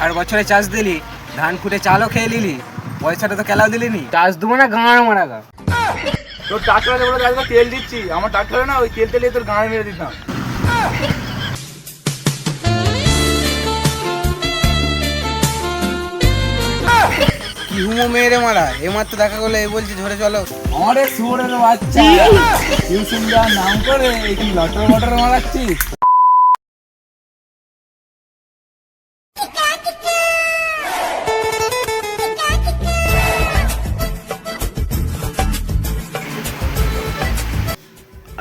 আর বছরে চাষ দিলি, ধান খুঁটে চালও খেয়ে নিলি, পয়সাটা তো কেলাও দিলিনি। চাষ দেবো না গাঁড় মারা গা। তোর ট্রাক্টরে বলে আজকে তেল দিচ্ছি, আমার ট্রাক্টরে না ওই তেল তেলিয়ে তোর গাঁড়ে মেরে দিতাম। কি হুমো মেয়েরে মারা, এ মাত্র দেখা করলে এই বলছি ঝরে চলো। আমারে শুয়োরের বাচ্চা, টিউশন যাওয়ার নাম করে কি লটর মটর মারাচ্ছিস?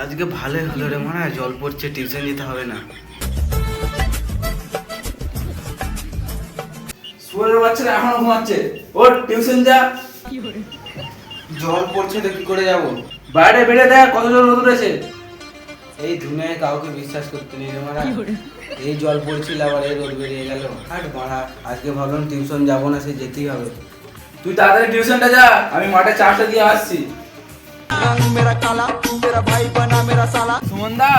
আজকে ভালোই হলো রে মারা, জল পড়ছে, টিউশন যেতে হবে না। শুয়োরের বাচ্চারা এখনো ঘুমাচ্ছে, ওর টিউশন যা। জল পড়ছে তো কি করে যাবো? বাইরে বেড়ে দেখ কতজন রোদ উঠেছে। এই দুনিয়ায় কাউকে বিশ্বাস করতে নেই রে মারা। এই জল পড়ছিল আবার এই রোদ বেরিয়ে গেল। আর মারা, আজকে ভাবলাম টিউশন যাবো না, সে যেতেই হবে। তুই তাড়াতাড়ি টিউশনটা যা, আমি মাঠে চাষটা দিয়ে আসছি। সুমনদা,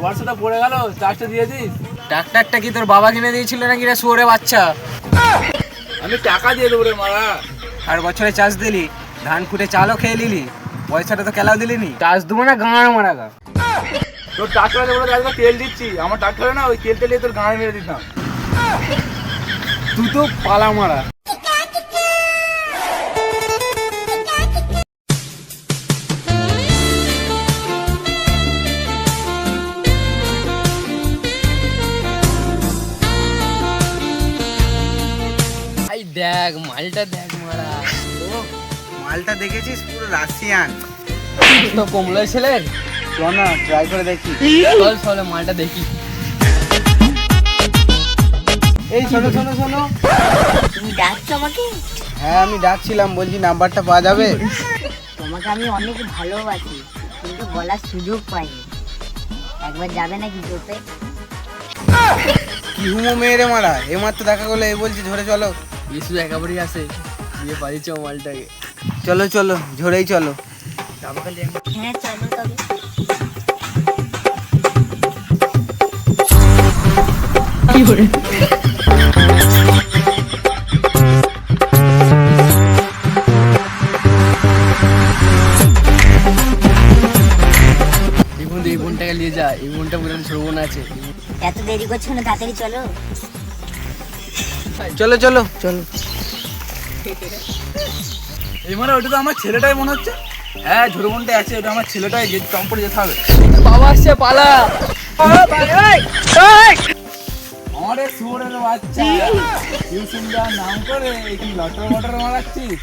বর্ষাটা পড়ে গেল, চাষটা দিয়ে দিস। ডাক্তারটা কি তোর বাবা কিনে দিয়েছিল নাকি রে শুয়োরে বাচ্চা? আমি টাকা দিয়ে দেবো রে মারা। আর বছরে চাষ দিলি, ধান খুঁটে চালও খেয়ে নিলি, পয়সাটা তো কেলাও দিলিনি। চাষ দেবো না গাঁড় মারা গা। তোর ট্রাক্টরে বলে আজকে তেল দিচ্ছি, আমার ট্রাক্টরে না ওই তেল তেলিয়ে তোর গাঁড়ে মেরে দিতাম। তুই তো পালা মারা। ভাই দেখ মালটা দেখ মারা, ও মালটা দেখেছিস, পুরো রাশিয়ান। তো কমলা ছেলের। চল না ট্রাই করে দেখি। চল চলে মালটা দেখি। এই শোনো শোনো শোনো। তুমি ডাকছো আমাকে? হ্যাঁ আমি ডাকছিলাম, বলছি নাম্বারটা পাওয়া যাবে? তোমাকে আমি অনেক ভালোবাসি, কিন্তু বলার সুযোগ পাইনি। একবার যাবে নাকি জোতে? কি হুমো মেয়েরে মারা, এ মাত্র দেখা করলে এই বলছি ঝরে চলো। ইসু একেবারেই আছে, দিয়ে পারিছ মালটাকে। চলো চলো, ঝরেই চলো। হ্যাঁ চলো তবে। এই বোনটাকে নিয়ে যা, এই বোনটা পর্যন্ত ছোট বোন আছে। এত দেরি করছো না, তাড়াতাড়ি চলো। চলো চলো চলো। এই মানে ওটা তো আমার ছেলেটাই মনে হচ্ছে। হ্যাঁ ঝুড়বনটা আছে, ওটা আমার ছেলেটাই, যে চম্পটে যেতে হবে। বাবা আসছে, পালা। আমারে শুয়োরের বাচ্চা, টিউশন যাওয়ার নাম করে কি লটর মটর মারাচ্ছিস?